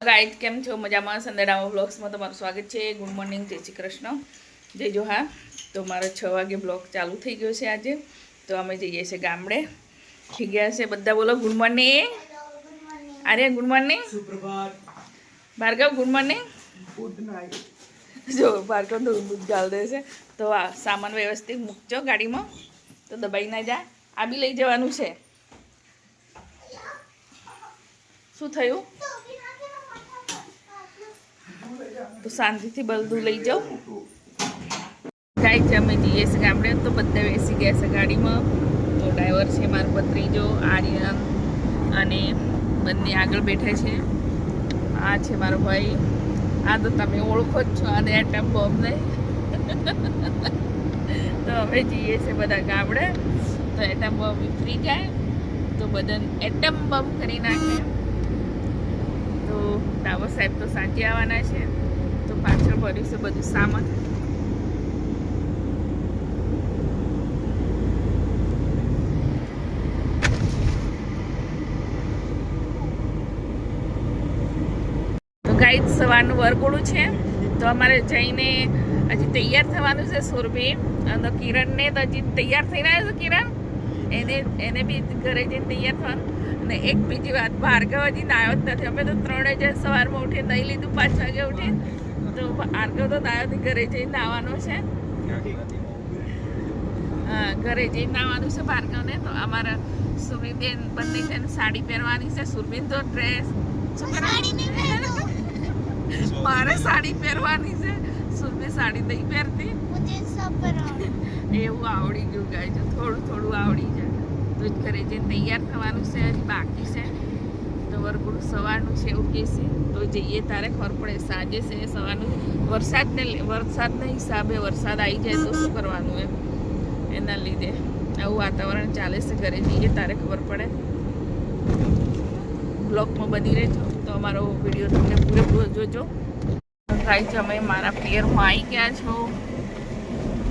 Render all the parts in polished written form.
Guys केम छो मजामां संदेडामा ब्लॉग्समां तमारुं स्वागत छे। गुड मॉर्निंग, जय श्री कृष्ण, जय जोहार। तो मारो 6 वागे ब्लॉग चालू थई गयो छे आज। तो अमे जईए छे गामडे। ठीक गया छे बधा बोलो good morning. Arya good morning, सुप्रभात। Bhargav good morning, good night. जो भार्गव तो दूध गाल दे छे। तो आ सामान व्यवस्थित मूकजो गाडीमां, तो दबाई ना जाय। आ बी लई जवानुं छे। शुं थयुं? तो शांति थी बल्दू लई जाओ। गाइस अमे जीए छे गामडे। तो बधा बेसी गया छे गाड़ी में। तो ड्राइवर छे मारो भत्रीजो आर्यन अने बंने आगळ बैठा छे। आ छे मारो भाई। आ तो तमे ओळखो ज छो, आने एटम बॉम्ब ने। तो अमे जीए छे बधा गामडे। तो एटम बॉम्ब विफरी जाए तो बधाने एटम बॉम्ब करी नाखे। तो डावर साहेब तो सांजे आववाना छे। तो पाछळ भर्યું છે બધું સામાન। તો ગાઈસ સવારનું વરઘોડું છે। તો અમારે જઈને હજી તૈયાર થવાનું છે સુરભી અને કિરણને તો હજી તૈયાર થઈને આવ્યો છે કિરણ। એને બી ઘરે જઈને તૈયાર થવાનું। અને એક બીજી વાત, ભાર્ગવ હજી નાયો જ નથી। અમે તો 3 વાગે સવારમાં ઉઠીને નહીં લીધું, 5 વાગે ઉઠીને। तो भार्गव तो नायो थी घरे जईने नावानो छे। हाँ, घरे जईने नावानुं छे भार्गव ने। तो अमारा सुरभीबेन बंने छे साड़ी पहेरवानी छे। सुरभीन तो ड्रेस साड़ी नहीं पहेरो, मारे साड़ी पहेरवानी छे। सुरभी साड़ी नहीं पहेरती, मुझे सब पहेरवानुं एवुं आवडी गयुं। गाय जो थोडું थोडું आवडी जाय। तो घरे जईने तैयार थवानुं छे, हजी बाकी छे। तो वरघोडું સવારનું છે એવું કહે છે। તો જઈએ તારે ખબર પડે। સાંજે છે સવારનું વરસાદના હિસાબે વરસાદ આવી જાય તો શું કરવાનું એમ, એના લીધે આવું વાતાવરણ ચાલે છે। ઘરે જઈએ તારે ખબર પડે। બ્લોગમાં બની રહેજો તો અમારો વિડીયો તમને પૂરેપૂરો જોજો। ગાઈસ અમે મારા પિયરમાં આવી ગયા છો।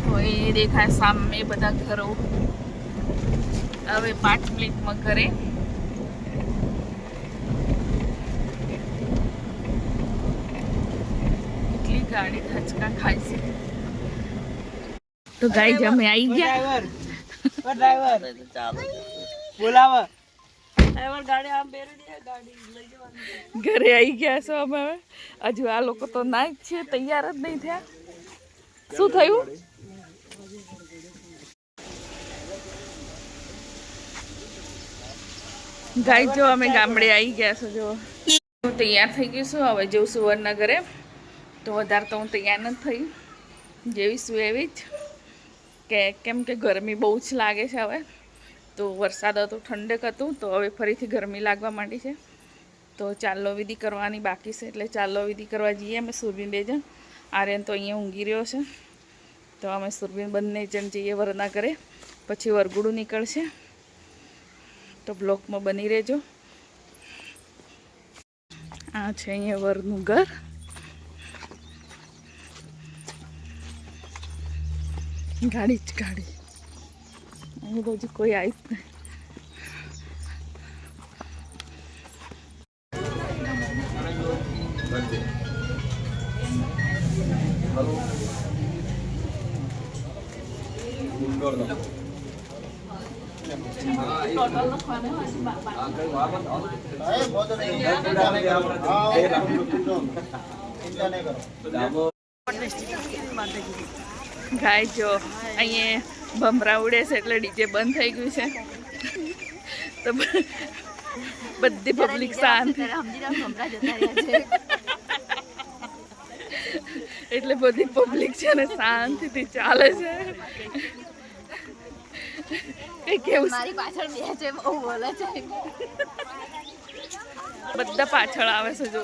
તો એ દેખાય સામે બધા ઘરો। હવે 5 મિનિટમાં ઘરે। गाड़ी धचका खाई से। तो गाइस हमें आई गया। ड्राइवर बोलावा ड्राइवर गाड़ी आम बेरडी है, गाड़ी લઈ જવાની। ઘરે આવી ગયા છો અમે। હજુ આ લોકો તો ના જ છે, તૈયાર જ નહીં થયા। શું થયું? ગાઈસ જો અમે ગામડે આવી ગયા છો। જો હું તૈયાર થઈ ગઈ છું। હવે જઉં છું વરના ઘરે। तो વધારે તો હું તૈયાર નથી થઈ, જેવી છું એવી જ। કેમ કે ગરમી બહુ જ લાગે છે હવે। તો વરસાદ હતો, ઠંડક હતું, તો હવે ફરીથી ગરમી લાગવા માંડી છે। તો ચાલો વિધિ કરવાની બાકી છે, એટલે ચાલો વિધિ કરવા જઈએ અમે સુરભીન 2 જણ। આર્યન તો અહીંયા ઊંઘી રહ્યો છે। તો અમે સુરભીન બંને જણ જઈએ વરના ઘરે, પછી વરઘોડું નીકળશે। તો બ્લોગમાં બની રહેજો। આ છે અહીંયા વરનું ઘર। गाड़ी ज गाड़ी अहीं तो हजी कोई आई नहीं। गाय जो अहीं भमरा उड़े से એટલે ડીજે બંધ થઈ ગયું છે। તો બધી પબ્લિક શાંત એટલે બધી પબ્લિક છે ને શાંતિથી ચાલે છે। કઈ કેવું મારી પાછળ બે છે, બહુ બોલે છે। બધા પાછળ આવે છે। જો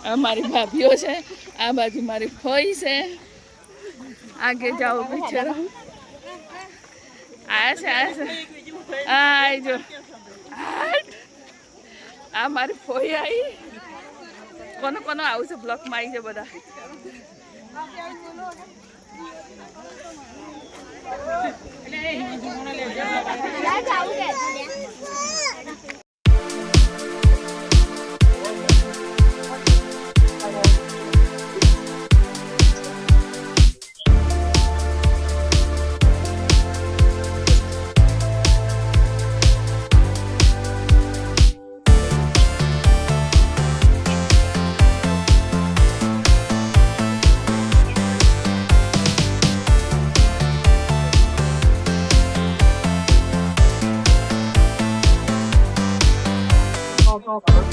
हमारी भाभीओ है, आ बाजू मारी फई से। आगे जाओ पीछे आया से आई जो आ मारी फई आई। कोनो कोनो आउ से ब्लॉक में आई जाए बदा। એટલે તો